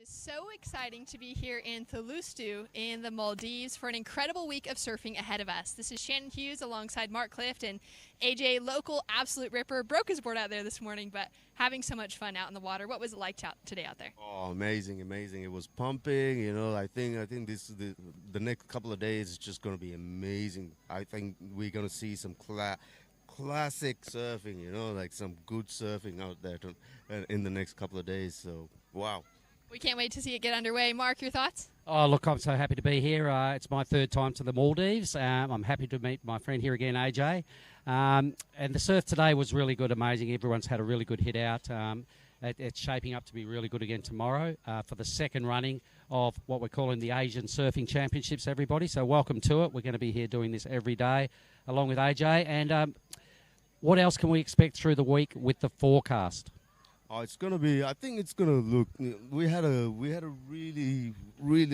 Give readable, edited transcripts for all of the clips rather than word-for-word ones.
is so exciting to be here in Thulusdhoo in the Maldives for an incredible week of surfing ahead of us. This is Shannon Hughes alongside Mark Clift, and AJ, local absolute ripper, broke his board out there this morning, but having so much fun out in the water. What was it like today out there? Oh, amazing, amazing. It was pumping, I think this is the next couple of days is just going to be amazing. I think we're going to see some classic surfing, like some good surfing out there in the next couple of days. So, wow. We can't wait to see it get underway. Mark, your thoughts? Oh, look, I'm so happy to be here. It's my third time to the Maldives. I'm happy to meet my friend here again, AJ. And the surf today was really good, amazing. Everyone's had a really good hit out. It's shaping up to be really good again tomorrow for the second running of what we're calling the Asian Surfing Championships, everybody. So welcome to it. We're going to be here doing this every day along with AJ. And what else can we expect through the week with the forecast? Oh, it's gonna be. I think it's gonna look. We had a really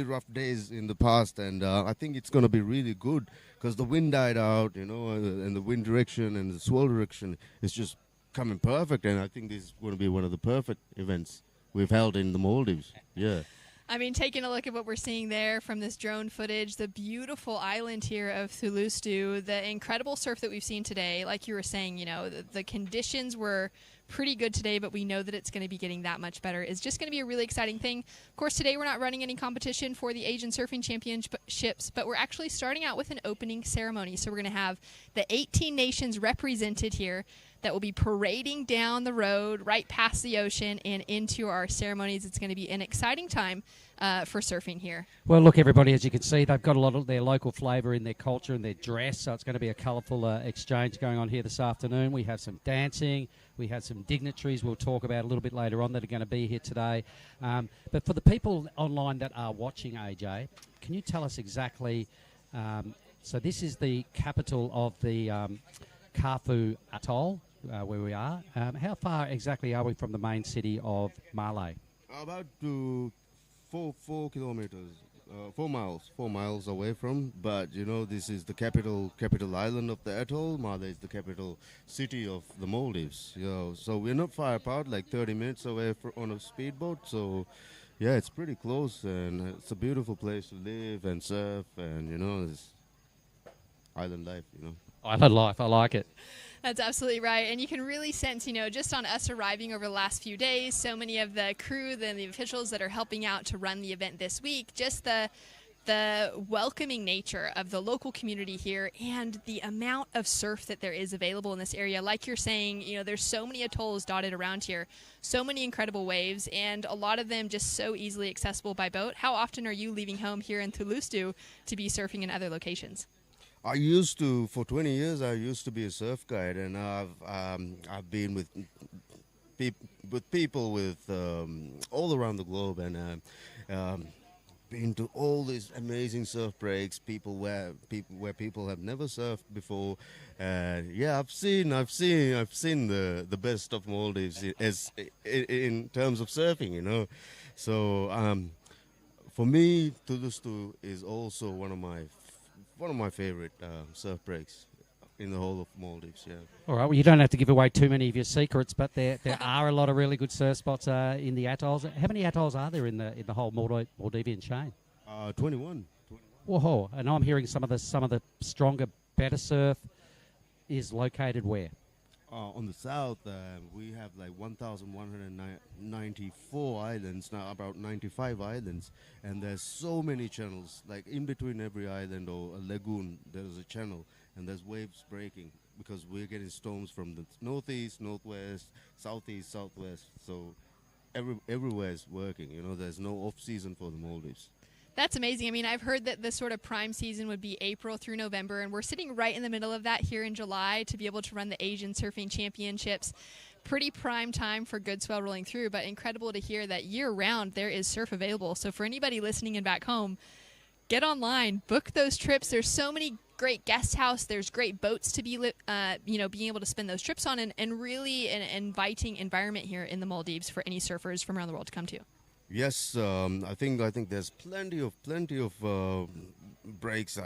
rough days in the past, and I think it's gonna be really good because the wind died out, and the wind direction and the swell direction is just coming perfect. And I think this is going to be one of the perfect events we've held in the Maldives. Yeah. I mean, taking a look at what we're seeing there from this drone footage, the beautiful island here of Thulusdhoo, the incredible surf that we've seen today, like you were saying, the conditions were pretty good today, but we know that it's going to be getting that much better. It's just going to be a really exciting thing. Of course, today we're not running any competition for the Asian Surfing Championships, but we're actually starting out with an opening ceremony. So we're going to have the 18 nations represented here that will be parading down the road right past the ocean and into our ceremonies. It's going to be an exciting time for surfing here. Well, look, everybody, as you can see, they've got a lot of their local flavour in their culture and their dress, so it's going to be a colourful exchange going on here this afternoon. We have some dancing. We have some dignitaries we'll talk about a little bit later on that are going to be here today. But for the people online that are watching, AJ, can you tell us exactly, so this is the capital of the Kaafu atoll, where we are. How far exactly are we from the main city of Malé? About 4 kilometers, 4 miles away from. But this is the capital island of the atoll. Malé is the capital city of the Maldives. So we're not far apart, like 30 minutes away on a speedboat. So yeah, it's pretty close, and it's a beautiful place to live and surf, and it's island life. Island life, I like it. That's absolutely right. And you can really sense, just on us arriving over the last few days, so many of the crew and the officials that are helping out to run the event this week, just the welcoming nature of the local community here and the amount of surf that there is available in this area. Like you're saying, there's so many atolls dotted around here, so many incredible waves, and a lot of them just so easily accessible by boat. How often are you leaving home here in Thulusdhoo to be surfing in other locations? I used to, for 20 years, I used to be a surf guide, and I've been with people all around the globe, and been to all these amazing surf breaks, where people have never surfed before. Yeah, I've seen the best of Maldives in terms of surfing, So for me, Thulusdhoo is also one of my favorite surf breaks in the whole of Maldives. Yeah. All right. Well, you don't have to give away too many of your secrets, but there are a lot of really good surf spots in the atolls. How many atolls are there in the whole Maldivian chain? 21. Whoa! And I'm hearing some of the stronger, better surf is located where? On the south, we have like 1,194 islands, now about 95 islands, and there's so many channels. Like in between every island or a lagoon, there's a channel, and there's waves breaking because we're getting storms from the northeast, northwest, southeast, southwest. So everywhere is working. There's no off season for the Maldives. That's amazing. I mean, I've heard that the sort of prime season would be April through November, and we're sitting right in the middle of that here in July to be able to run the Asian Surfing Championships. Pretty prime time for good swell rolling through, but incredible to hear that year-round there is surf available. So for anybody listening in back home, get online, book those trips. There's so many great guest house. There's great boats to be, being able to spend those trips on, and really an inviting environment here in the Maldives for any surfers from around the world to come to. Yes, I think there's plenty of breaks.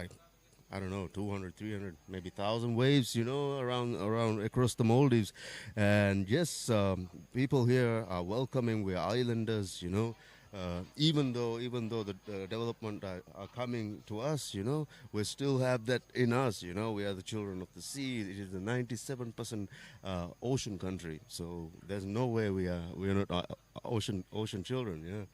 I don't know, 200, 300, maybe 1,000 waves, around across the Maldives, and yes, people here are welcoming. We're islanders, Even though the development are coming to us, we still have that in us. We are the children of the sea. It is a 97% ocean country, so there's no way we are not ocean children. Yeah.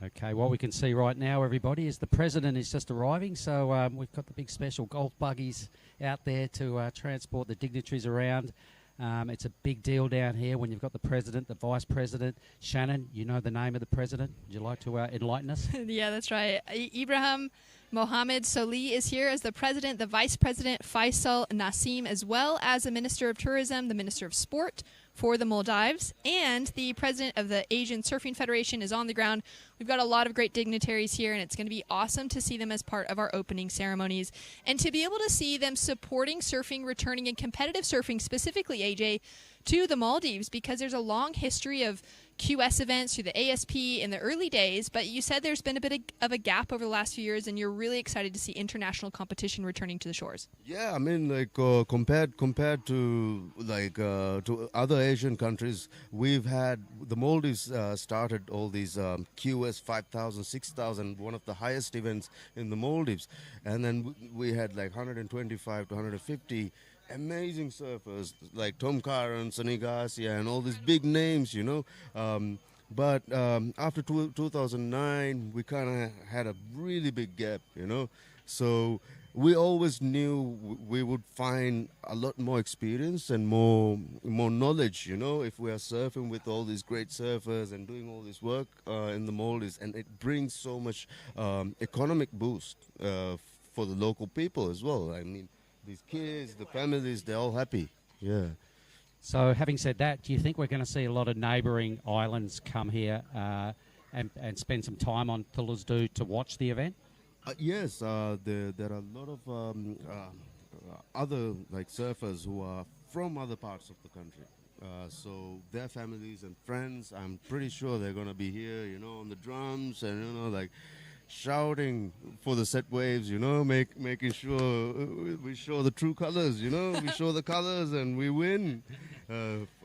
Okay, what we can see right now, everybody, is the president is just arriving. So we've got the big special golf buggies out there to transport the dignitaries around. It's a big deal down here when you've got the president, the vice president. Shannon, you know the name of the president. Would you like to enlighten us? Yeah, that's right. Ibrahim Mohammed Soli is here as the president, the vice president, Faisal Nasim, as well as the minister of tourism, the minister of sport for the Maldives, and the president of the Asian Surfing Federation is on the ground. We've got a lot of great dignitaries here, and it's going to be awesome to see them as part of our opening ceremonies and to be able to see them supporting surfing, returning, and competitive surfing, specifically, AJ, to the Maldives, because there's a long history of QS events through the ASP in the early days, but you said there's been a bit of a gap over the last few years, and you're really excited to see international competition returning to the shores. Yeah, I mean, compared to to other Asian countries, we've had the Maldives started all these QS 5,000, 6,000, one of the highest events in the Maldives, and then we had like 125 to 150 amazing surfers like Tom Karan, Sunny Garcia, and all these big names, But after 2009, we kind of had a really big gap, So we always knew we would find a lot more experience and more knowledge, if we are surfing with all these great surfers and doing all this work in the Maldives. And it brings so much economic boost for the local people as well. I mean, these kids, the families, they're all happy. Yeah. So having said that, do you think we're going to see a lot of neighbouring islands come here and spend some time on Thulusdhoo to watch the event? Yes, there are a lot of other surfers who are from other parts of the country. So their families and friends, I'm pretty sure they're going to be here, on the drums and, shouting for the set waves, making sure we show the true colors, we show the colors and we win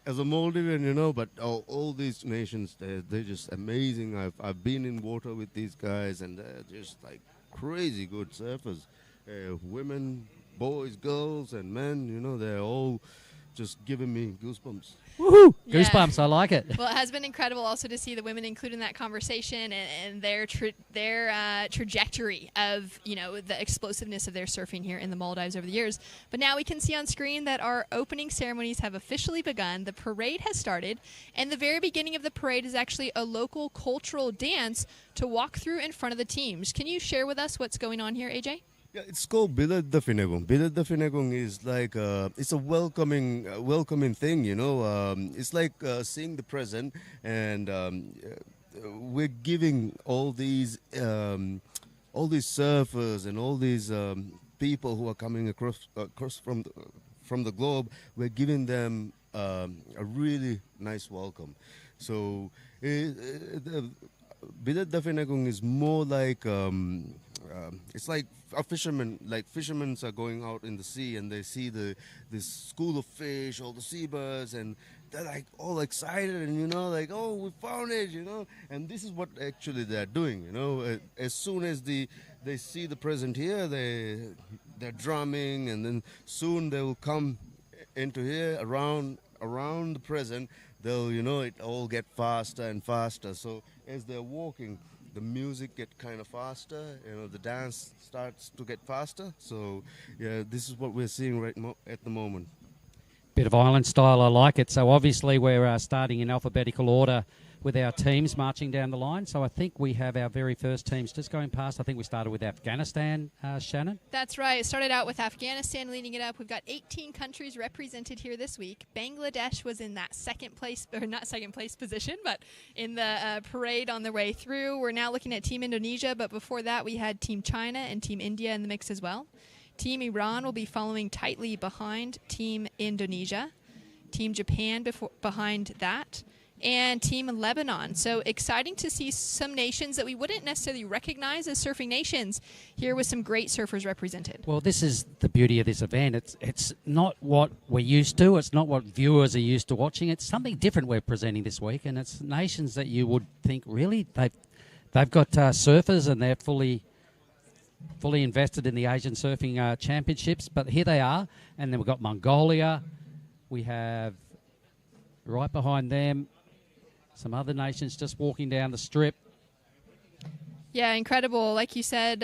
as a Maldivian, but all these nations, they're just amazing. I've been in water with these guys and they're just like crazy good surfers. Women, boys, girls and men, they're all just giving me goosebumps. Woohoo! Yeah. Goosebumps, I like it. Well, it has been incredible also to see the women included in that conversation and their trajectory of, the explosiveness of their surfing here in the Maldives over the years. But now we can see on screen that our opening ceremonies have officially begun. The parade has started, and the very beginning of the parade is actually a local cultural dance to walk through in front of the teams. Can you share with us what's going on here, AJ? Yeah, it's called Bilad the Finagong. Bilad the Finagong is like it's a welcoming thing, It's like seeing the present, and we're giving all these surfers and all these people who are coming across from the globe. We're giving them a really nice welcome. So the Bilad the Finagong is more like it's like a fisherman. Like fishermen are going out in the sea and they see this school of fish, all the seabirds, and they're like all excited and oh, we found it, And this is what actually they're doing, As soon as they see the present here, they're drumming, and then soon they will come into here around the present. They'll it all get faster and faster. So as they're walking, the music get kind of faster, the dance starts to get faster. So yeah, this is what we're seeing at the moment. Bit of island style, I like it. So obviously we're starting in alphabetical order with our teams marching down the line. So I think we have our very first teams just going past. I think we started with Afghanistan, Shannon. That's right. It started out with Afghanistan leading it up. We've got 18 countries represented here this week. Bangladesh was in that second place position, but in the parade on their way through. We're now looking at Team Indonesia, but before that we had Team China and Team India in the mix as well. Team Iran will be following tightly behind Team Indonesia. Team Japan behind that. And Team Lebanon. So exciting to see some nations that we wouldn't necessarily recognize as surfing nations here with some great surfers represented. Well, this is the beauty of this event. It's not what we're used to. It's not what viewers are used to watching. It's something different we're presenting this week, and it's nations that you would think, really, They've got surfers, and they're fully invested in the Asian Surfing Championships. But here they are. And then we've got Mongolia. We have, right behind them, some other nations just walking down the strip. Yeah, incredible. Like you said,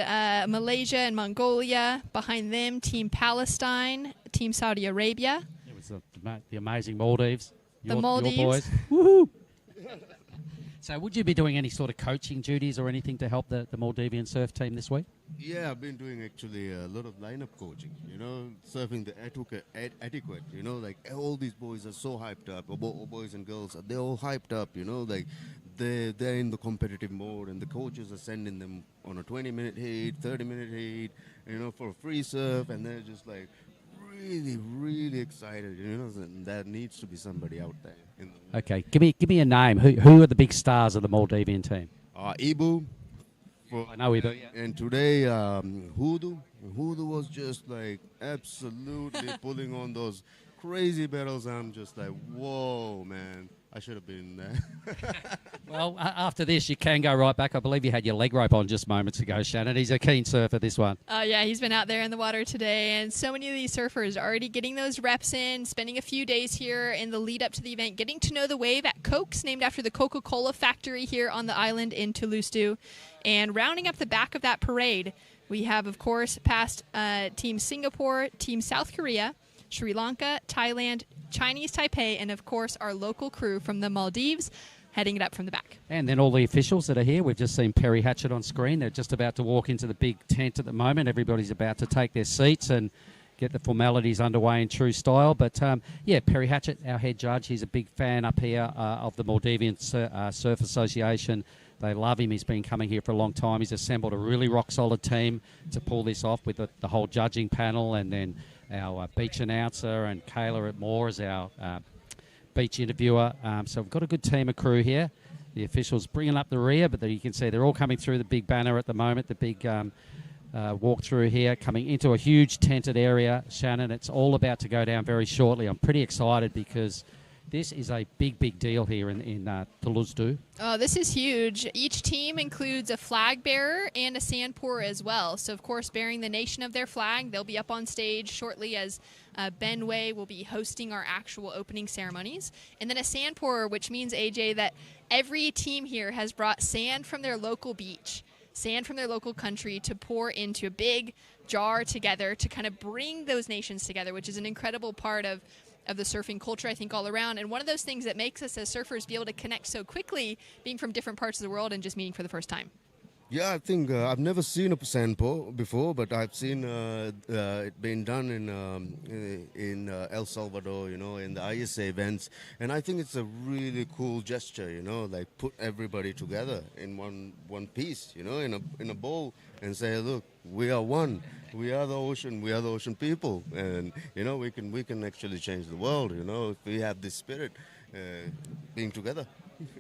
Malaysia and Mongolia. Behind them, Team Palestine, Team Saudi Arabia. It was the amazing Maldives. The Maldives. Your boys. Woohoo! So would you be doing any sort of coaching duties or anything to help the Maldivian surf team this week? Yeah, I've been doing actually a lot of lineup coaching, surfing the etiquette, like all these boys are so hyped up, boys and girls, they're all hyped up, like they're in the competitive mode, and the coaches are sending them on a 20-minute heat, 30-minute heat, for a free surf, and they're just like really, really excited, and there needs to be somebody out there. Okay, give me a name. Who are the big stars of the Maldivian team? Ibu. I know Ibu, yeah. And today, Hudu was just like absolutely pulling on those crazy battles. I'm just like, whoa, man. I should have been there. Well, after this, you can go right back. I believe you had your leg rope on just moments ago, Shannon. He's a keen surfer, this one. Yeah, he's been out there in the water today, and so many of these surfers are already getting those reps in, spending a few days here in the lead up to the event, getting to know the wave at Cokes, named after the Coca-Cola factory here on the island in Thulusdhoo. And rounding up the back of that parade, we have, of course, past Team Singapore, Team South Korea, Sri Lanka, Thailand, Chinese Taipei, and of course our local crew from the Maldives heading it up from the back. And then all the officials that are here. We've just seen Perry Hatchett on screen. They're just about to walk into the big tent at the moment. Everybody's about to take their seats and get the formalities underway in true style. But yeah, Perry Hatchett, our head judge, he's a big fan up here of the Maldivian Surf Association. They love him. He's been coming here for a long time. He's assembled a really rock-solid team to pull this off with the whole judging panel, and then our beach announcer, and Kayla at Moore as our beach interviewer. So we've got a good team of crew here. The officials bringing up the rear, but you can see they're all coming through the big banner at the moment, the big walk through here, coming into a huge tented area. Shannon, it's all about to go down very shortly. I'm pretty excited because this is a big, big deal here in Thulusdhoo. Oh, this is huge. Each team includes a flag bearer and a sand pourer as well. So, of course, bearing the nation of their flag, they'll be up on stage shortly as Ben Way will be hosting our actual opening ceremonies. And then a sand pourer, which means, AJ, that every team here has brought sand from their local beach, sand from their local country to pour into a big jar together to kind of bring those nations together, which is an incredible part of the surfing culture, I think, all around. And one of those things that makes us as surfers be able to connect so quickly, being from different parts of the world and just meeting for the first time. Yeah, I think I've never seen a sand pour before, but I've seen it being done in El Salvador, in the ISA events, and I think it's a really cool gesture, like put everybody together in one piece, in a bowl, and say, look, we are one, we are the ocean people, and we can actually change the world, if we have this spirit being together.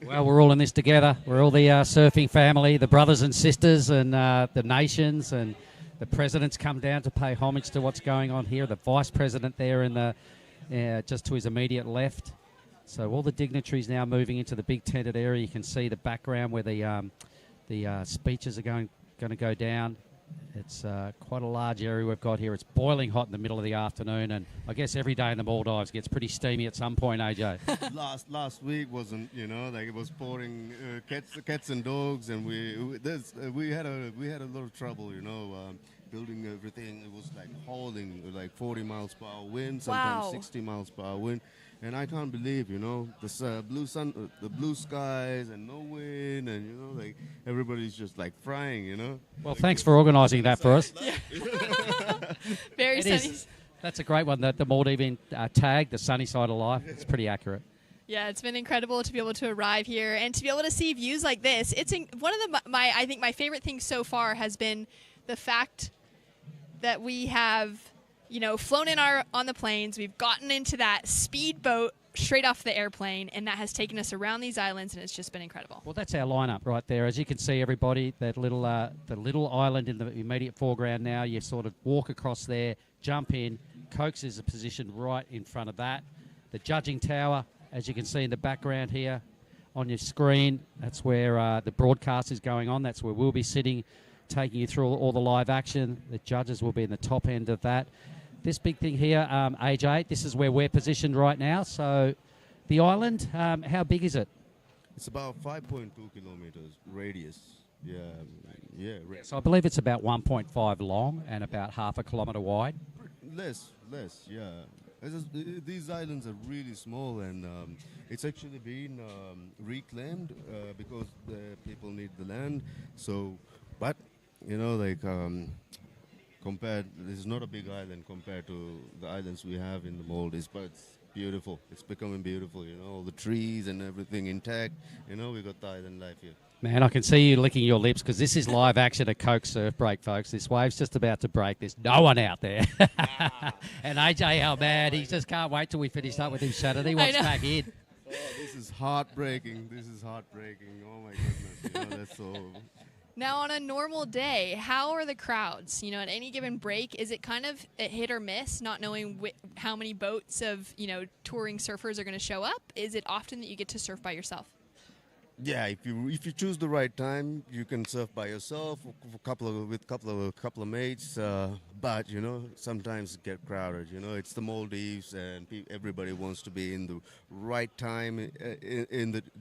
Well, we're all in this together. We're all the surfing family, the brothers and sisters, and the nations, and the president's come down to pay homage to what's going on here. The vice president there in the just to his immediate left. So all the dignitaries now moving into the big tented area. You can see the background where the speeches are going to go down. It's quite a large area we've got here. It's boiling hot in the middle of the afternoon, and I guess every day in the Maldives gets pretty steamy at some point, AJ. Last week wasn't, like it was pouring cats and dogs, and we had a lot of trouble, building everything. It was like hauling, like 40 miles per hour wind, sometimes 60 miles per hour wind. And I can't believe, the blue sun, the blue skies, and no wind, and like everybody's just like frying, Well, like, thanks for organising that for us. Very sunny. That's a great one. The Maldivian tag, the sunny side of life. It's pretty accurate. Yeah, it's been incredible to be able to arrive here and to be able to see views like this. It's one of I think my favorite things so far has been the fact that we have, flown in on the planes. We've gotten into that speedboat straight off the airplane, and that has taken us around these islands, and it's just been incredible. Well, that's our lineup right there. As you can see, everybody, that little the little island in the immediate foreground now. You sort of walk across there, jump in. Cokes is positioned right in front of that. The judging tower, as you can see in the background here. on your screen, that's where the broadcast is going on. That's where we'll be sitting, taking you through all the live action. The judges will be in the top end of that. This big thing here, AJ, this is where we're positioned right now. So the island, how big is it? It's about 5.2 kilometers radius. Yeah, yeah. So I believe it's about 1.5 long and about half a kilometre wide. Less, yeah. These islands are really small, and it's actually been reclaimed because the people need the land. So, but you know, like compared, this is not a big island compared to the islands we have in the Maldives, but it's beautiful. It's becoming beautiful. You know, all the trees and everything intact. You know, we got the island life here. Man, I can see you licking your lips because this is live action at Coke Surf Break, folks. This wave's just about to break. There's no one out there. And AJ, how bad. He just can't wait till we finish up with him Saturday. He wants back in. Oh, this is heartbreaking. Oh, my goodness. You know, that's so... Now, on a normal day, how are the crowds? You know, at any given break, is it kind of a hit or miss, not knowing how many boats of, you know, touring surfers are going to show up? Is it often that you get to surf by yourself? Yeah, if you choose the right time, you can surf by yourself, with a couple of mates. But you know, sometimes it get crowded. You know, it's the Maldives, and everybody wants to be in the right time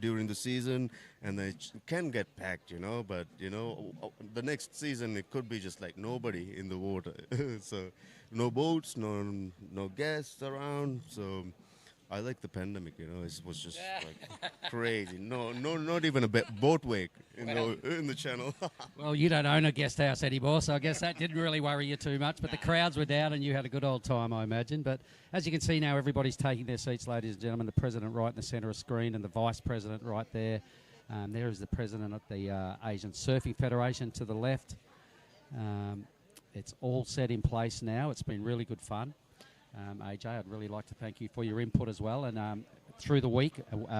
during the season, and they can get packed. You know, but you know, the next season it could be just like nobody in the water. So, no boats, no guests around. So. I like the pandemic, you know. It was just like crazy. No, not even a boat wake in the channel. Well, you don't own a guest house anymore, so I guess that didn't really worry you too much. But the crowds were down, and you had a good old time, I imagine. But as you can see now, everybody's taking their seats, ladies and gentlemen. The president right in the centre of the screen, and the vice president right there. There is the president of the Asian Surfing Federation to the left. It's all set in place now. It's been really good fun. AJ, I'd really like to thank you for your input as well. And through the week,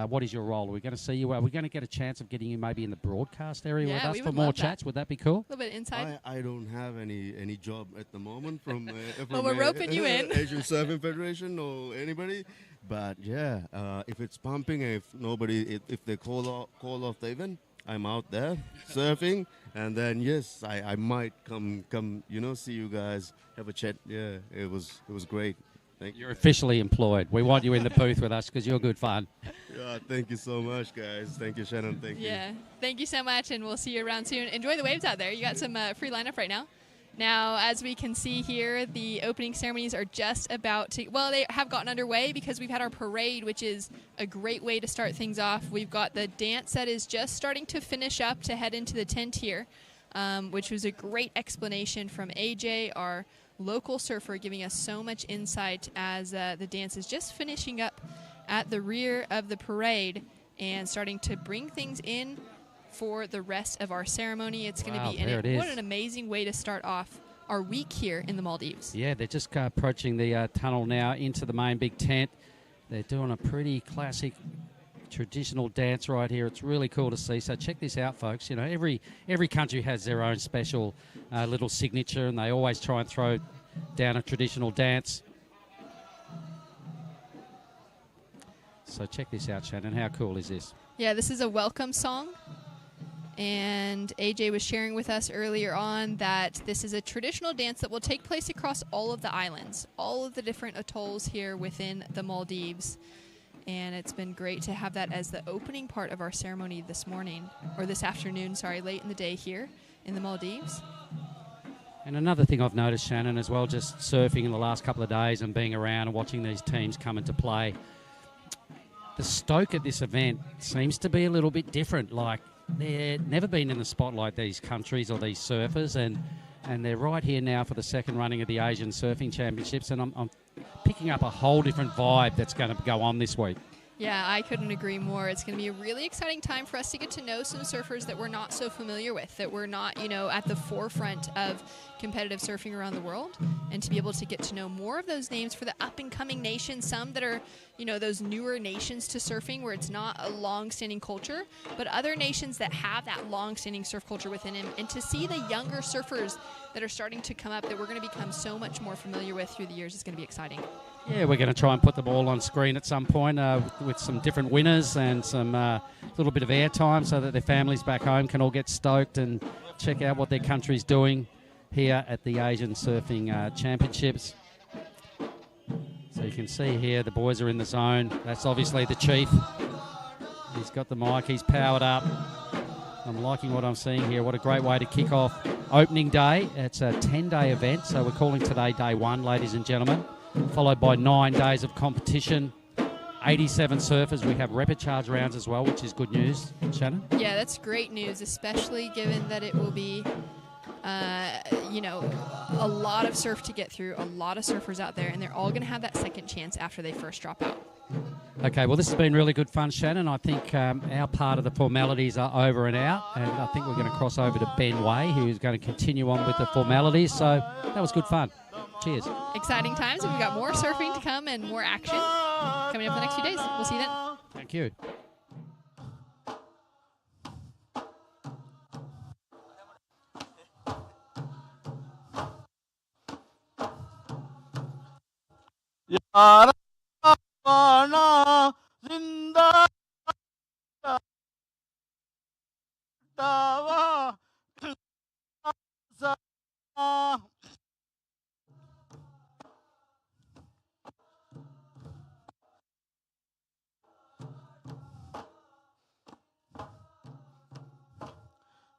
what is your role? Are we going to see you? Are we going to get a chance of getting you maybe in the broadcast area with us for more chats? Would that be cool? A little bit inside. I don't have any job at the moment from well, we're roping you in. Asian Surfing Federation or anybody. But yeah, if it's pumping, if they call off the event, I'm out there surfing, and then yes, I might come see you guys, have a chat. Yeah, it was great. Thank you. You're officially employed. We want you in the booth with us because you're good fun. Yeah, thank you so much, guys. Thank you, Shannon. Thank you. Yeah, thank you so much, and we'll see you around soon. Enjoy the waves out there. You got some free lineup right now. Now, as we can see here, the opening ceremonies are just about to, well, they have gotten underway because we've had our parade, which is a great way to start things off. We've got the dance that is just starting to finish up to head into the tent here, which was a great explanation from AJ, our local surfer, giving us so much insight as the dance is just finishing up at the rear of the parade and starting to bring things in for the rest of our ceremony. It's going to be what an amazing way to start off our week here in the Maldives. Yeah, they're just approaching the tunnel now into the main big tent. They're doing a pretty classic traditional dance right here. It's really cool to see. So check this out, folks. You know, every country has their own special little signature, and they always try and throw down a traditional dance. So check this out, Shannon. How cool is this? Yeah, this is a welcome song. And AJ was sharing with us earlier on that this is a traditional dance that will take place across all of the islands, all of the different atolls here within the Maldives. And it's been great to have that as the opening part of our ceremony this afternoon, late in the day here in the Maldives. And another thing I've noticed, Shannon, as well, just surfing in the last couple of days and being around and watching these teams come into play, the stoke at this event seems to be a little bit different. Like, they've never been in the spotlight, these countries or these surfers, and they're right here now for the second running of the Asian Surfing Championships, and I'm picking up a whole different vibe that's going to go on this week. Yeah, I couldn't agree more. It's going to be a really exciting time for us to get to know some surfers that we're not so familiar with, that we're not, at the forefront of competitive surfing around the world, and to be able to get to know more of those names for the up-and-coming nations, some that are, those newer nations to surfing where it's not a long-standing culture, but other nations that have that long-standing surf culture within them, and to see the younger surfers that are starting to come up that we're going to become so much more familiar with through the years is going to be exciting. Yeah, we're going to try and put them all on screen at some point with some different winners and some little bit of airtime so that their families back home can all get stoked and check out what their country's doing here at the Asian Surfing Championships. So you can see here the boys are in the zone. That's obviously the chief. He's got the mic. He's powered up. I'm liking what I'm seeing here. What a great way to kick off opening day. It's a 10-day event, so we're calling today day one, ladies and gentlemen, followed by 9 days of competition. 87 surfers. We have repechage rounds as well, which is good news. Shannon? Yeah, that's great news, especially given that it will be, a lot of surf to get through, a lot of surfers out there, and they're all going to have that second chance after they first drop out. Okay, well, this has been really good fun, Shannon. I think our part of the formalities are over and out, and I think we're going to cross over to Ben Way, who's going to continue on with the formalities. So that was good fun. Cheers. Exciting times, and we've got more surfing to come and more action coming up in the next few days. We'll see you then. Thank you. यारा पाना जिंदा दावा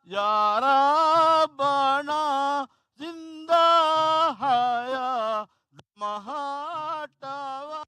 यारा बना जिंदा हया महाटावा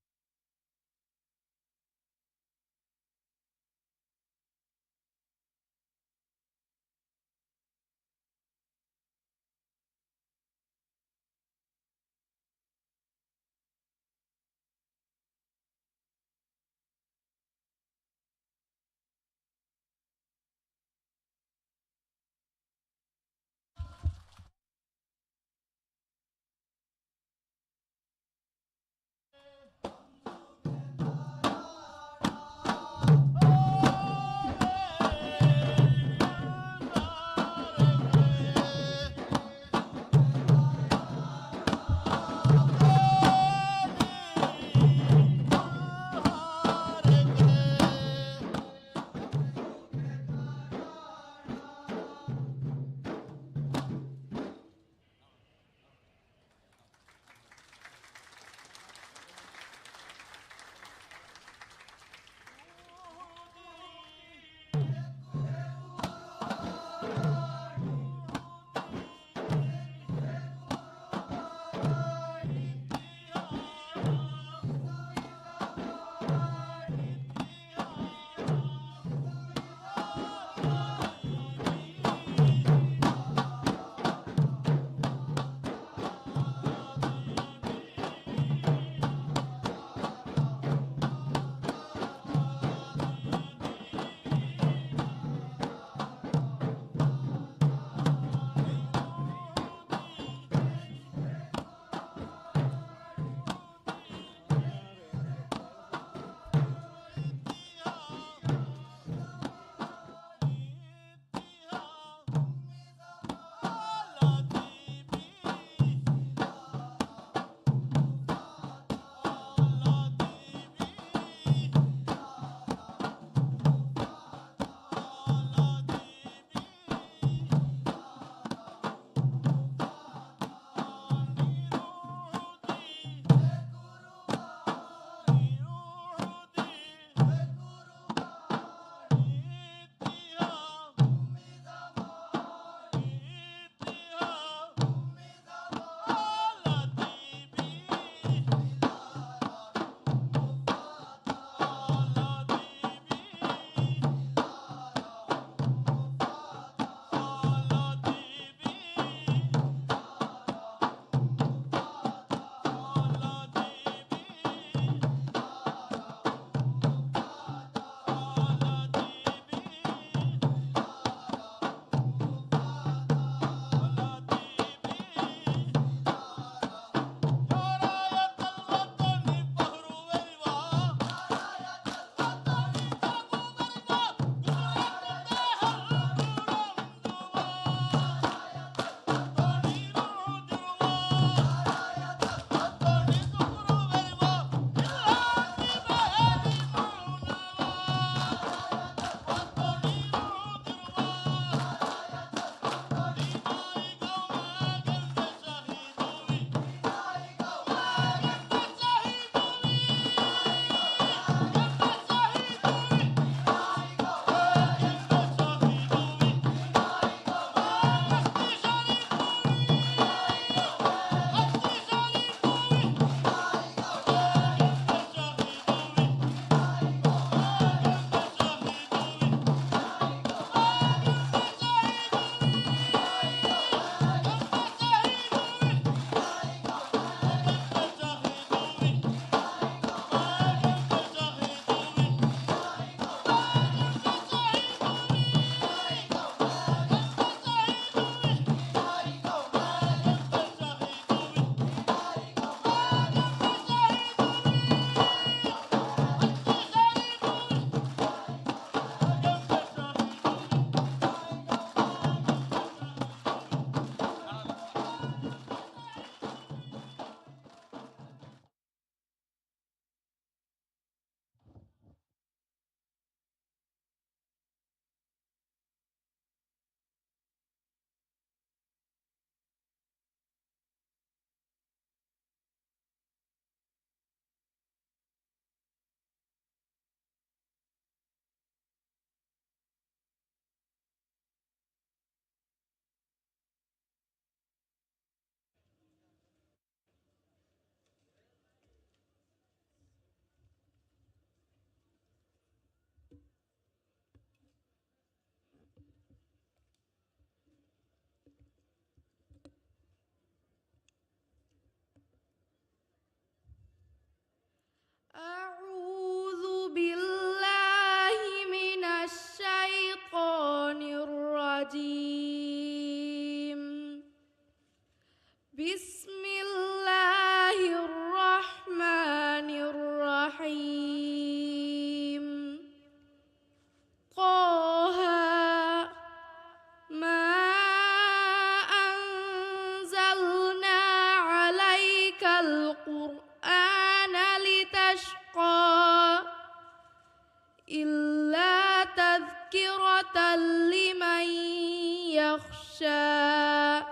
يخشى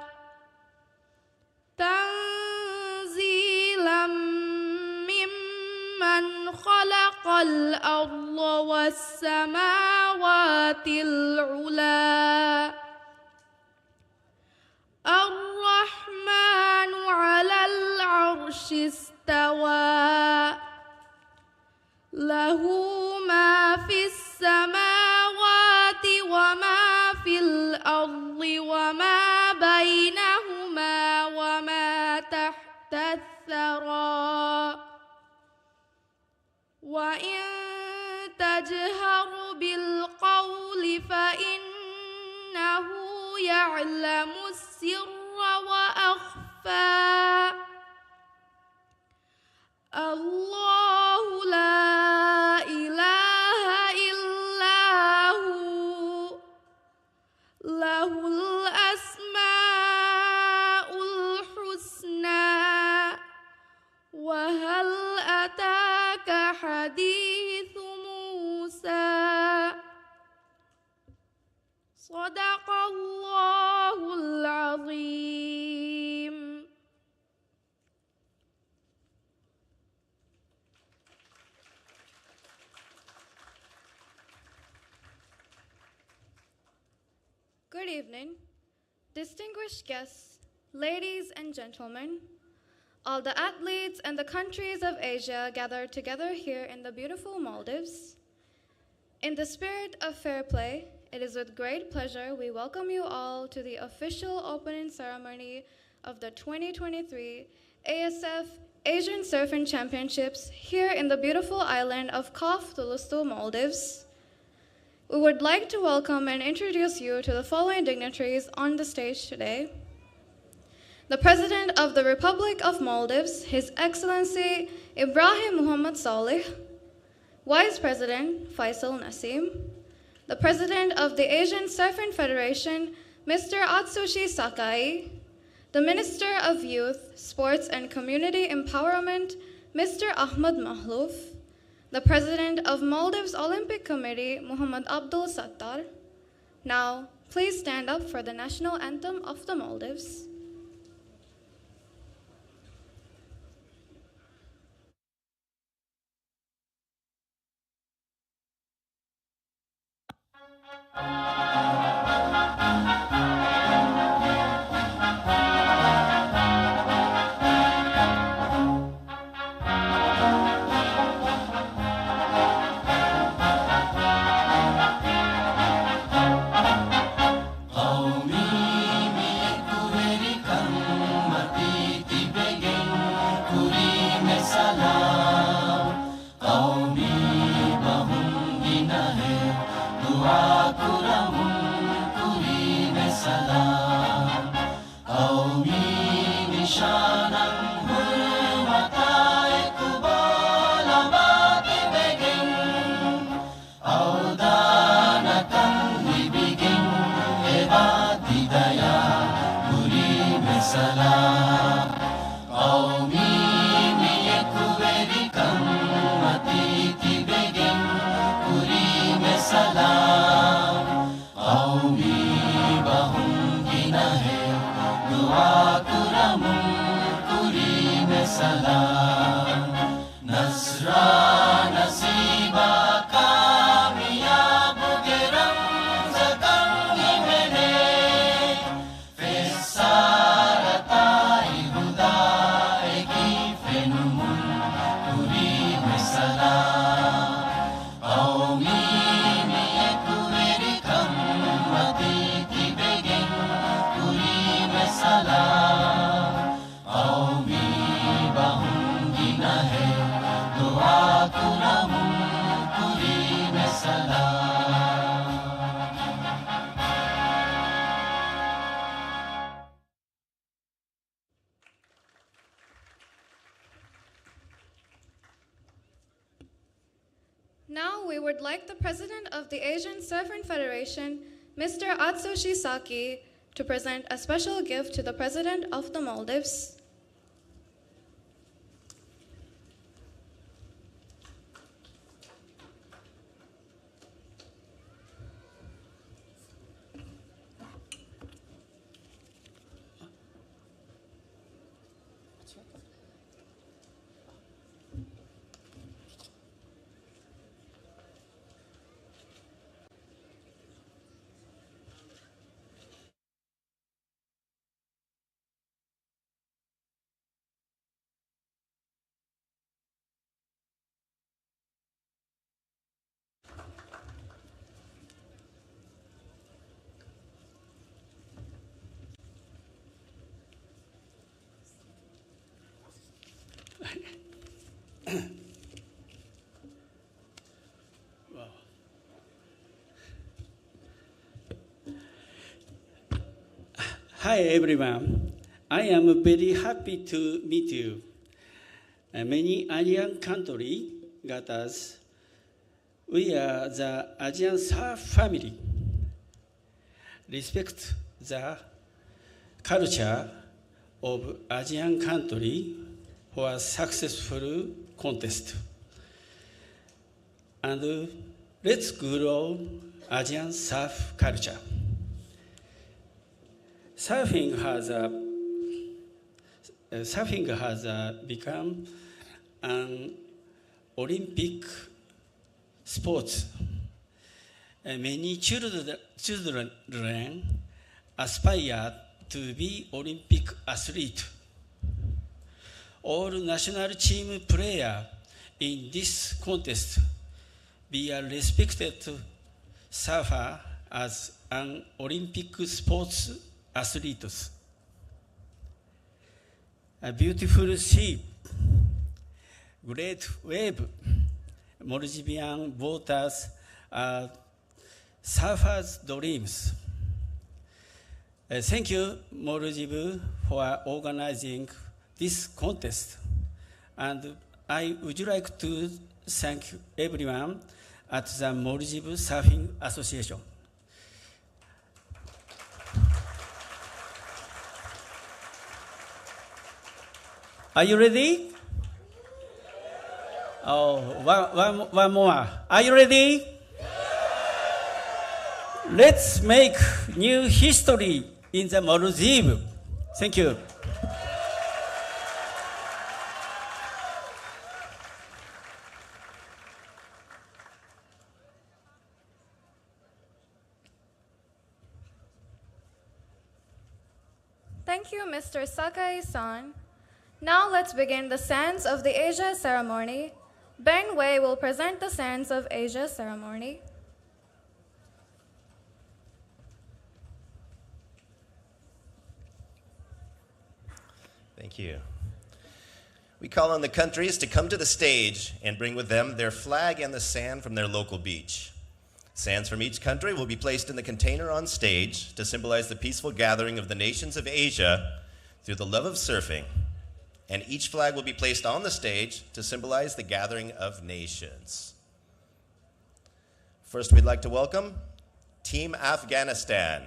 تنزيلا ممن خلق الأرض والسماوات العلى الرحمن على العرش استوى له ما في السماوات وما في الأرض وما بينهما وما تحت الثرى وإن تجهر بالقول فإنه يعلم السر وأخفى الله لا إله إلا هو له الأسماء الحسنى وهل أتاك حديث موسى صدق الله العظيم. Good evening, distinguished guests, ladies and gentlemen, all the athletes and the countries of Asia gathered together here in the beautiful Maldives. In the spirit of fair play, it is with great pleasure we welcome you all to the official opening ceremony of the 2023 ASF Asian Surfing Championships here in the beautiful island of Kaafu, Thulusdhoo, Maldives. We would like to welcome and introduce you to the following dignitaries on the stage today. The President of the Republic of Maldives, His Excellency Ibrahim Muhammad Saleh, Vice President Faisal Nasim, the President of the Asian Surfing Federation, Mr. Atsushi Sakai, the Minister of Youth, Sports and Community Empowerment, Mr. Ahmad Mahlouf, the President of Maldives Olympic Committee, Muhammad Abdul Sattar. Now, please stand up for the national anthem of the Maldives. Now we would like the President of the Asian Surfing Federation, Mr. Atsushi Saki, to present a special gift to the President of the Maldives. Hi everyone. I am very happy to meet you. Many Asian countries got us. We are the Asian surf family. Respect the culture of Asian country for successful contest. And let's grow Asian surf culture. Surfing has become an Olympic sport. Many children aspire to be Olympic athlete. All national team players in this contest be a respected surfer as an Olympic sports athletes. A beautiful sea, great wave, Maldivian waters are surfers' dreams. Thank you, Maldives, for organizing this contest. And I would like to thank everyone at the Maldives Surfing Association. Are you ready? Oh, one more. Are you ready? Let's make new history in the Maldives. Thank you. Thank you, Mr. Sakai-san. Now let's begin the Sands of the Asia ceremony. Ben Wei will present the Sands of Asia ceremony. Thank you. We call on the countries to come to the stage and bring with them their flag and the sand from their local beach. Sands from each country will be placed in the container on stage to symbolize the peaceful gathering of the nations of Asia through the love of surfing. And each flag will be placed on the stage to symbolize the gathering of nations. First, we'd like to welcome Team Afghanistan.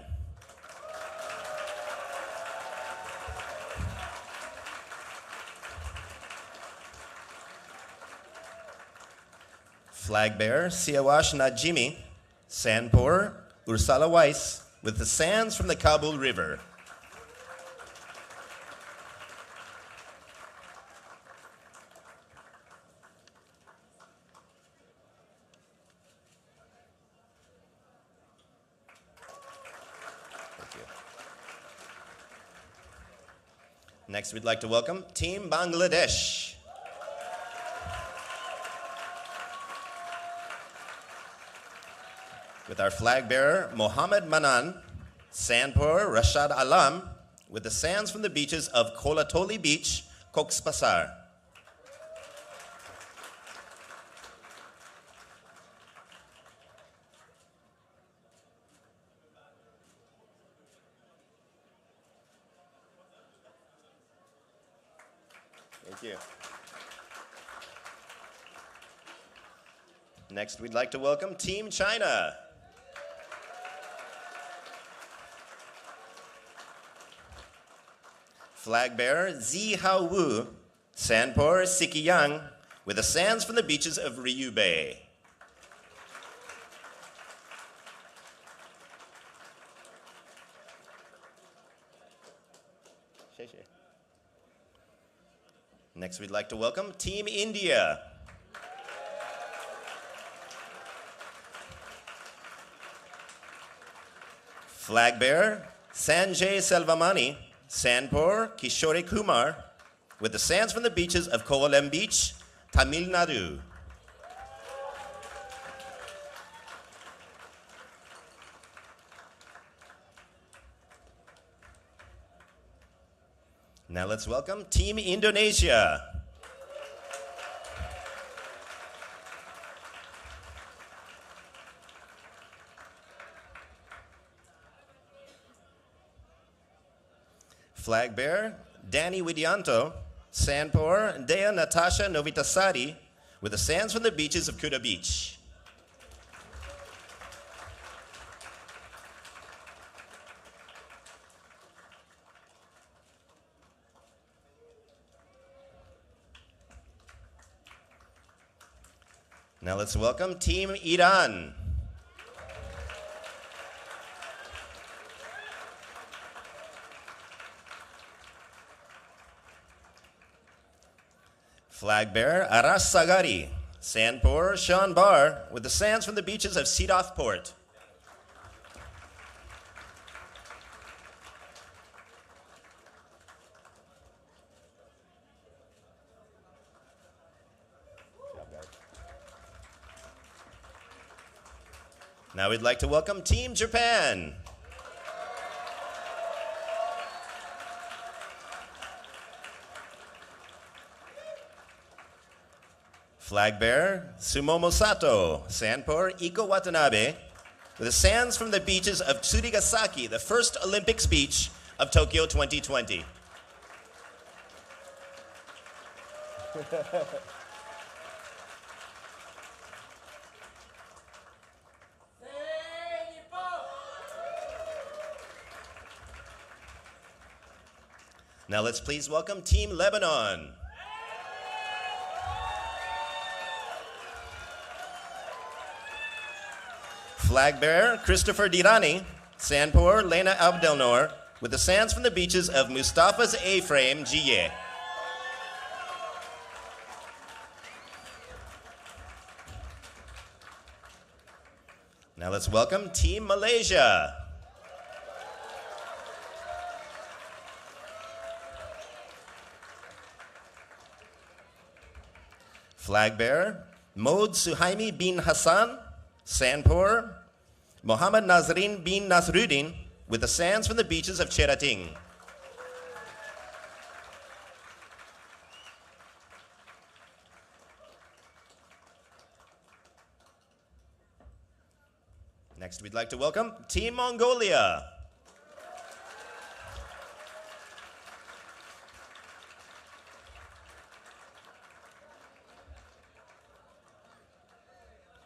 Flag bearer Siawash Najimi, sand pourer Ursula Weiss, with the sands from the Kabul River. Thank you. Next, we'd like to welcome Team Bangladesh. With our flag bearer, Mohammed Manan, sand pourer Rashad Alam, with the sands from the beaches of Kolatoli Beach, Cox's Bazar. Thank you. Next, we'd like to welcome Team China. Flag bearer Zi Hao Wu, sand pourer Siki Yang, with the sands from the beaches of Ryu Bay. Next, we'd like to welcome Team India. Flag bearer Sanjay Selvamani, sand pourer Kishore Kumar, with the sands from the beaches of Kovalam Beach, Tamil Nadu. Now let's welcome Team Indonesia. Flag bearer, Danny Widianto, Sandpore, Dea Natasha Novitasari, with the sands from the beaches of Kuta Beach. Now let's welcome Team Iran. Flag bearer, Aras Sagari, Sandpore, Sean Barr, with the sands from the beaches of Sidoth Port. Now we'd like to welcome Team Japan. Flag bearer, Sumomo Sato, Sandpore, Iko Watanabe, with the sands from the beaches of Tsurigasaki, the first Olympics beach of Tokyo 2020. Now let's please welcome Team Lebanon. Flag bearer, Christopher Dirani, Sandpore, Lena Abdelnour, with the sands from the beaches of Mustafa's A-frame, Jiye. Now let's welcome Team Malaysia. Flag bearer, Maud Suhaimi bin Hassan, Sandpore, Mohammed Nazrin bin Nasruddin, with the sands from the beaches of Cherating. Next, we'd like to welcome Team Mongolia.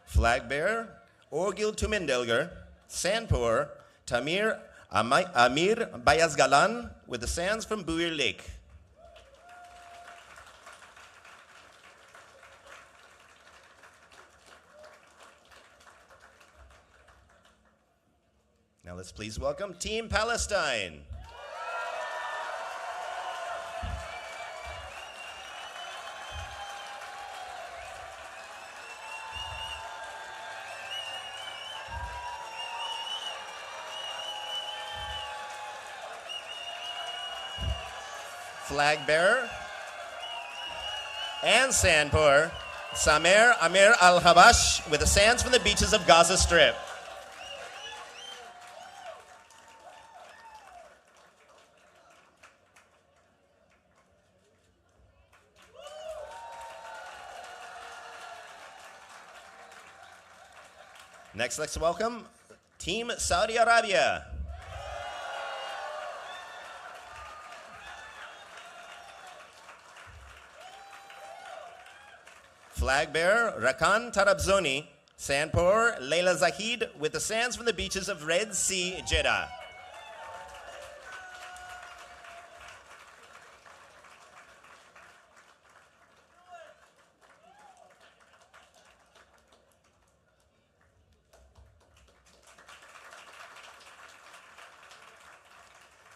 Flag bearer, Orgil Tumindelger, Sandpore, Tamir Amir Bayazgalan, with the sands from Buir Lake. Now let's please welcome Team Palestine. Flag bearer and Sandpore, Samer Amir Al-Habash, with the sands from the beaches of Gaza Strip. Next, let's welcome Team Saudi Arabia. Flag bearer, Rakan Tarabzoni, Sandpore, Leila Zahid, with the sands from the beaches of Red Sea, Jeddah.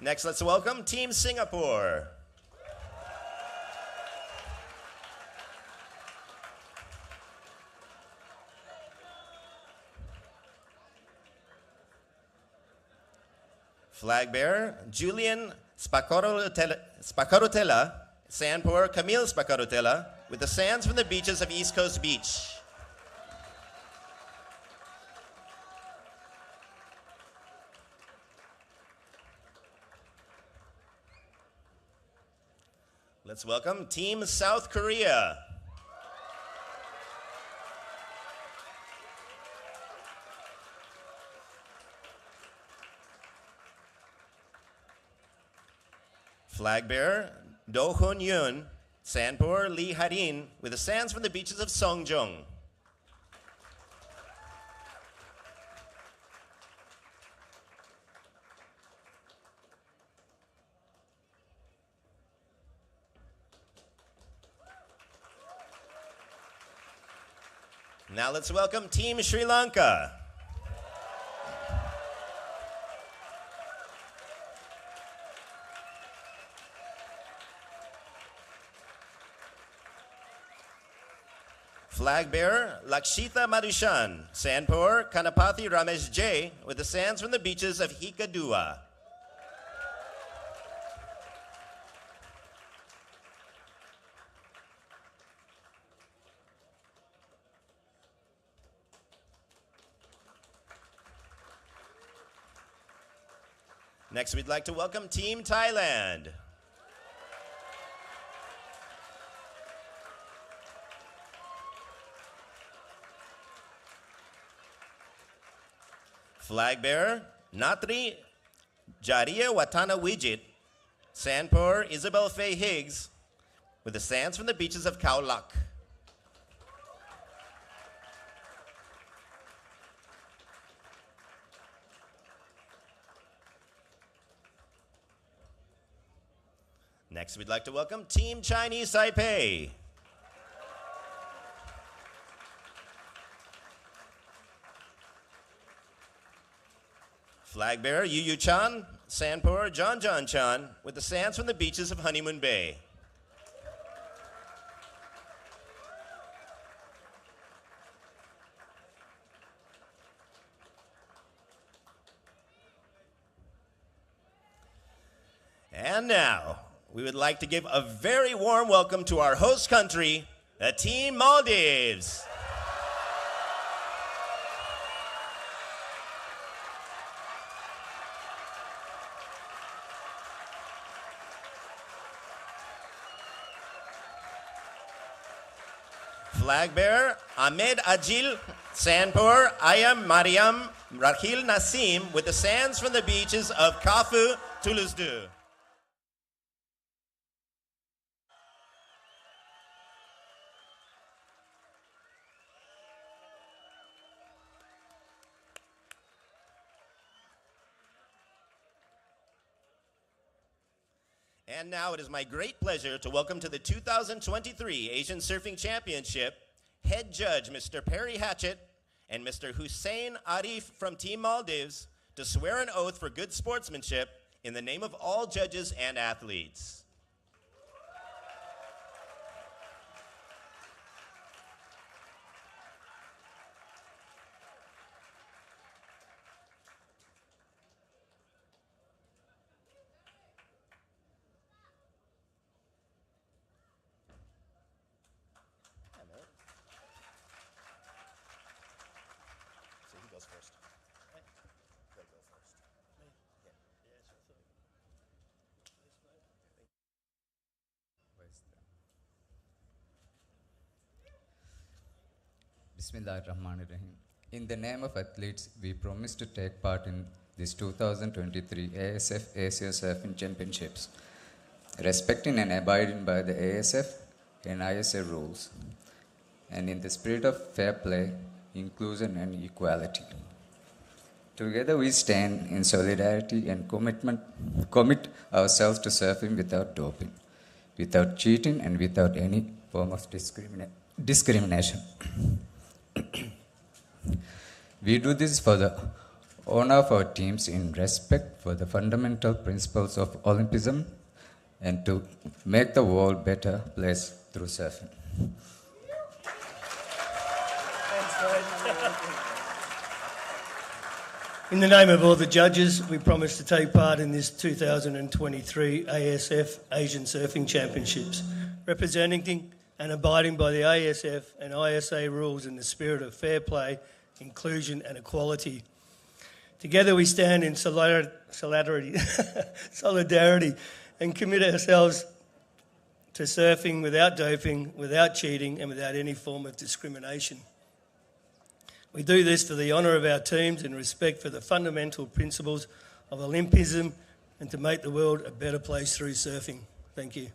Next, let's welcome Team Singapore. Flag bearer, Julian Spacarotella, Sandpore, Camille Spacarotella, with the sands from the beaches of East Coast Beach. Let's welcome Team South Korea. Flag bearer Do Hun Yun, Sanpur Lee Harin, with the sands from the beaches of Songjong. Now let's welcome Team Sri Lanka. Flag bearer Lakshita Madhushan, Sanpur Kanapathy Ramesh J, with the sands from the beaches of Hikadua. Next, we'd like to welcome Team Thailand. Flag bearer Natri Jariya Watana Wijit, Sanpur Isabel Faye Higgs, with the sands from the beaches of Khao Lak. Next, we'd like to welcome Team Chinese Taipei. Flag bearer Yu Yu Chan, Sanpur John John Chan, with the sands from the beaches of Honeymoon Bay. And now, we would like to give a very warm welcome to our host country, the Team Maldives. Flag bearer Ahmed Ajil, Sanpur Ayam Mariam Rakhil Nasim, with the sands from the beaches of Kaafu, Thulusdhoo. And now it is my great pleasure to welcome to the 2023 Asian Surfing Championship head judge Mr. Perry Hatchett and Mr. Hussein Arif from Team Maldives to swear an oath for good sportsmanship in the name of all judges and athletes. First. Go first. Yeah. Bismillahirrahmanirrahim. In the name of athletes, we promise to take part in this 2023 ASF Asia Surfing Championships, respecting and abiding by the ASF and ISA rules, and in the spirit of fair play, inclusion and equality. Together we stand in solidarity and commit ourselves to surfing without doping, without cheating and without any form of discrimination. We do this for the honor of our teams in respect for the fundamental principles of Olympism and to make the world a better place through surfing. In the name of all the judges, we promise to take part in this 2023 ASF Asian Surfing Championships, representing and abiding by the ASF and ISA rules in the spirit of fair play, inclusion and equality. Together we stand in solidarity and commit ourselves to surfing without doping, without cheating and without any form of discrimination. We do this for the honour of our teams and respect for the fundamental principles of Olympism, and to make the world a better place through surfing. Thank you.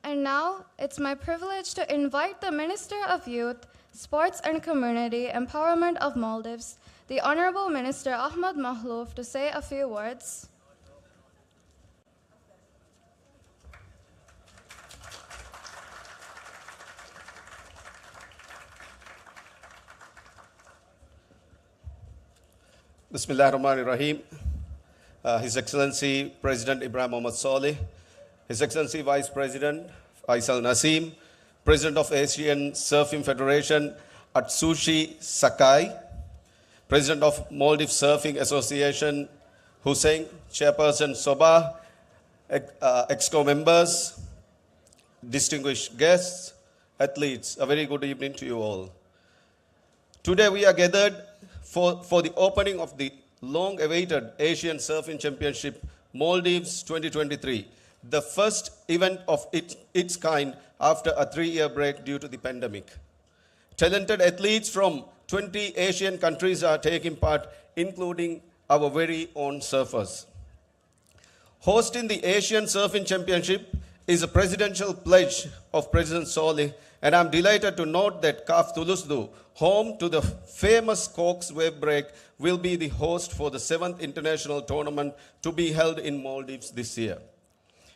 And now, it's my privilege to invite the Minister of Youth, Sports and Community Empowerment of Maldives, the Honorable Minister Ahmad Mahlouf, to say a few words. Bismillah ar-Rahman ar-Rahim. His Excellency President Ibrahim Mohammed Saleh, His Excellency Vice President Faisal Naseem, President of Asian Surfing Federation Atsushi Sakai, President of Maldives Surfing Association Hussein, Chairperson Soba, EXCO members, distinguished guests, athletes, a very good evening to you all. Today we are gathered for the opening of the long-awaited Asian Surfing Championship Maldives 2023, the first event of its kind after a 3-year break due to the pandemic. Talented athletes from 20 Asian countries are taking part, including our very own surfers. Hosting the Asian Surfing Championship is a presidential pledge of President Saleh, and I'm delighted to note that Kaafu Thulusdhoo, home to the famous Corks wave break, will be the host for the 7th international tournament to be held in Maldives this year.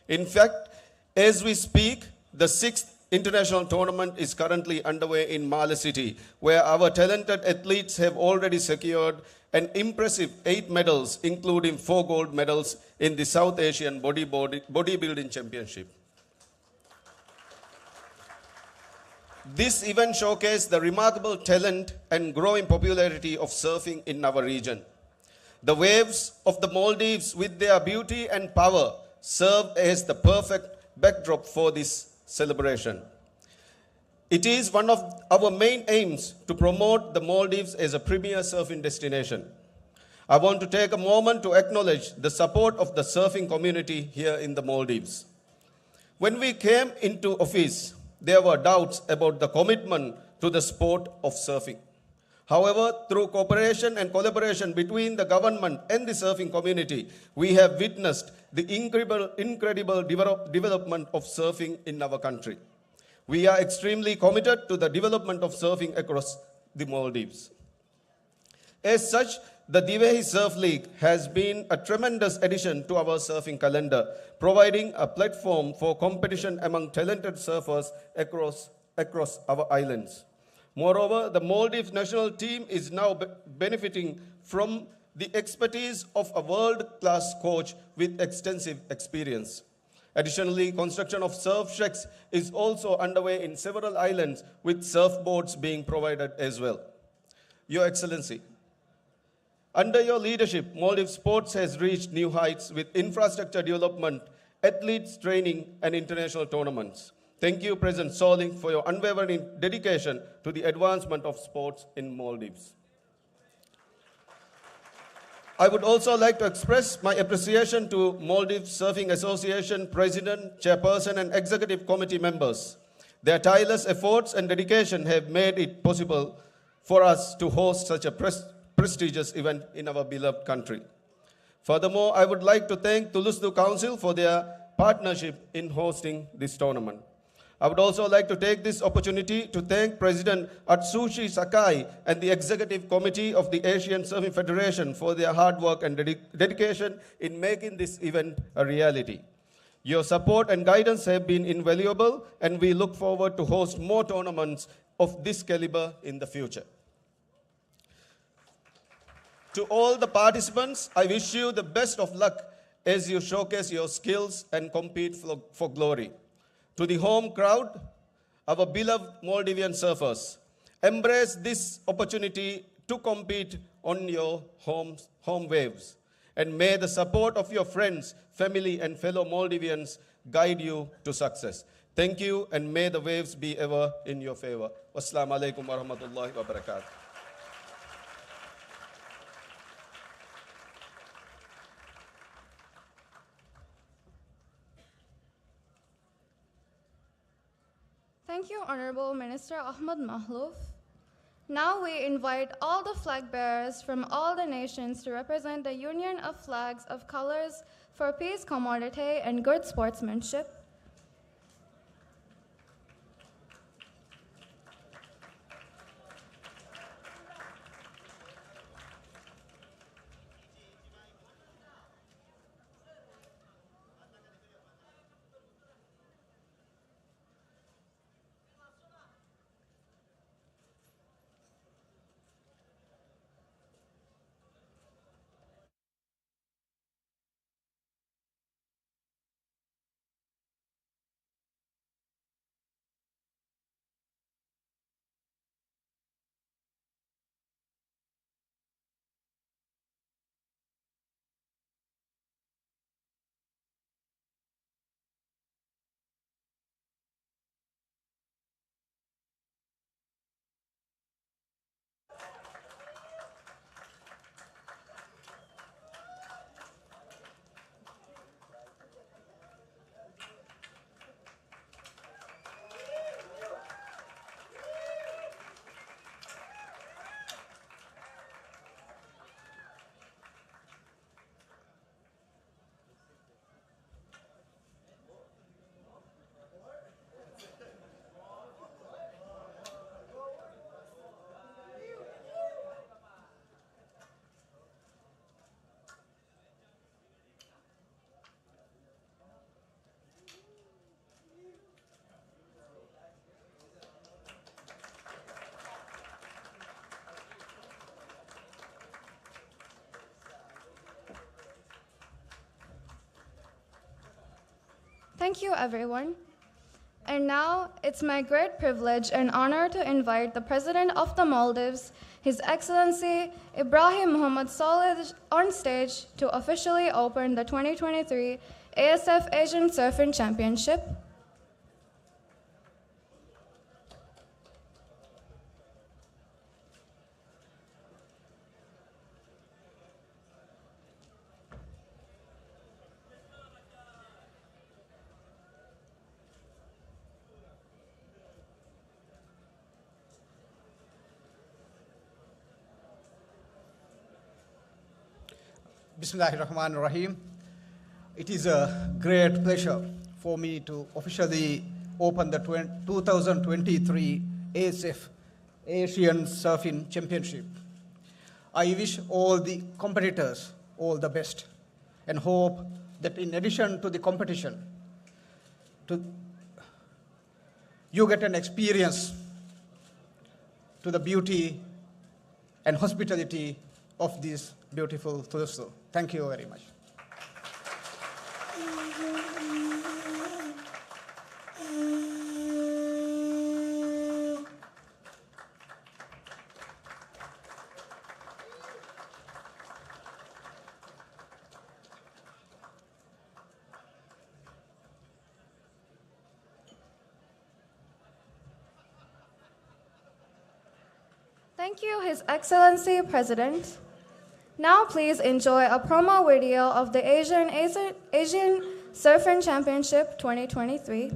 In fact, as we speak, the 6th international tournament is currently underway in Mala City, where our talented athletes have already secured an impressive 8 medals, including 4 gold medals in the South Asian Bodybuilding Championship. This event showcased the remarkable talent and growing popularity of surfing in our region. The waves of the Maldives, with their beauty and power, serve as the perfect backdrop for this celebration. It is one of our main aims to promote the Maldives as a premier surfing destination. I want to take a moment to acknowledge the support of the surfing community here in the Maldives. When we came into office, there were doubts about the commitment to the sport of surfing. However, through cooperation and collaboration between the government and the surfing community, we have witnessed the incredible development of surfing in our country. We are extremely committed to the development of surfing across the Maldives. As such, the Divehi Surf League has been a tremendous addition to our surfing calendar, providing a platform for competition among talented surfers across our islands. Moreover, the Maldives national team is now benefiting from the expertise of a world-class coach with extensive experience. Additionally, construction of surf shacks is also underway in several islands, with surfboards being provided as well. Your Excellency, under your leadership, Maldives sports has reached new heights with infrastructure development, athletes training, and international tournaments. Thank you, President Saleh, for your unwavering dedication to the advancement of sports in Maldives. I would also like to express my appreciation to Maldives Surfing Association President, Chairperson, and Executive Committee members. Their tireless efforts and dedication have made it possible for us to host such a prestigious event in our beloved country. Furthermore, I would like to thank Thulusdhoo Council for their partnership in hosting this tournament. I would also like to take this opportunity to thank President Atsushi Sakai and the Executive Committee of the Asian Surfing Federation for their hard work and dedication in making this event a reality. Your support and guidance have been invaluable, and we look forward to host more tournaments of this caliber in the future. To all the participants, I wish you the best of luck as you showcase your skills and compete for glory. To the home crowd, our beloved Maldivian surfers, embrace this opportunity to compete on your home waves. And may the support of your friends, family, and fellow Maldivians guide you to success. Thank you, and may the waves be ever in your favor. Wassalamu alaikum wa rahmatullahi wa barakatuh. Thank you, Honorable Minister Ahmad Mahlouf. Now we invite all the flag bearers from all the nations to represent the Union of Flags of Colors for Peace, Commodity, and Good Sportsmanship. Thank you, everyone. And now it's my great privilege and honor to invite the President of the Maldives, His Excellency Ibrahim Muhammad Saleh, on stage to officially open the 2023 ASF Asian Surfing Championship. Bismillahirrahmanirrahim. It is a great pleasure for me to officially open the 2023 ASF Asian Surfing Championship. I wish all the competitors all the best and hope that in addition to the competition, you get an experience to the beauty and hospitality of this beautiful Thulusdhoo. Thank you very much. Thank you, His Excellency President. Now please enjoy a promo video of the Asian Surfing Championship 2023.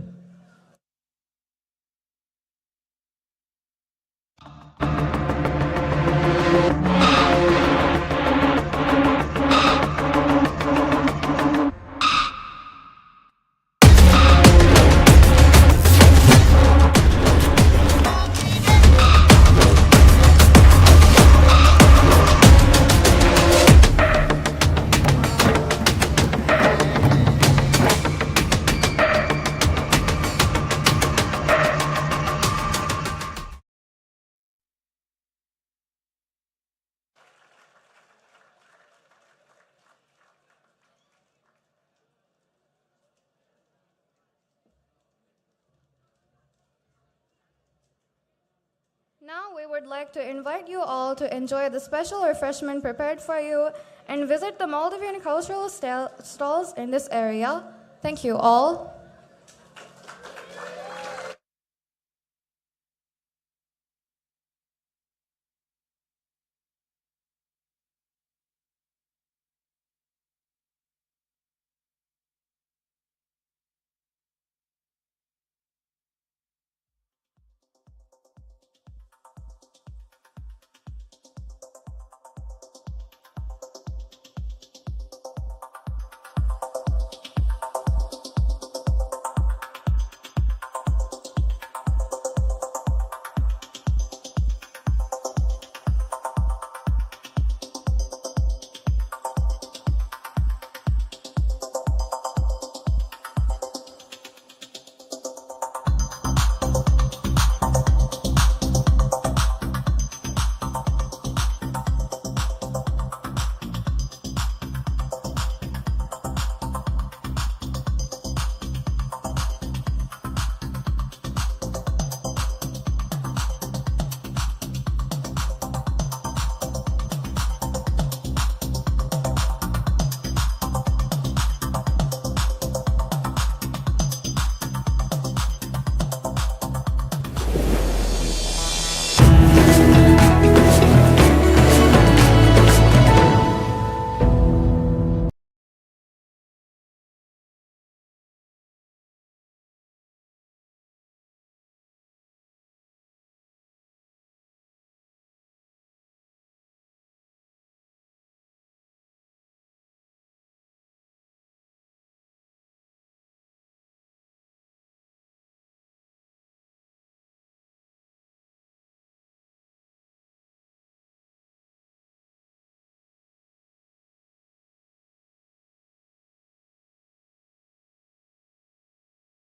Now we would like to invite you all to enjoy the special refreshment prepared for you and visit the Maldivian cultural stalls in this area. Thank you all.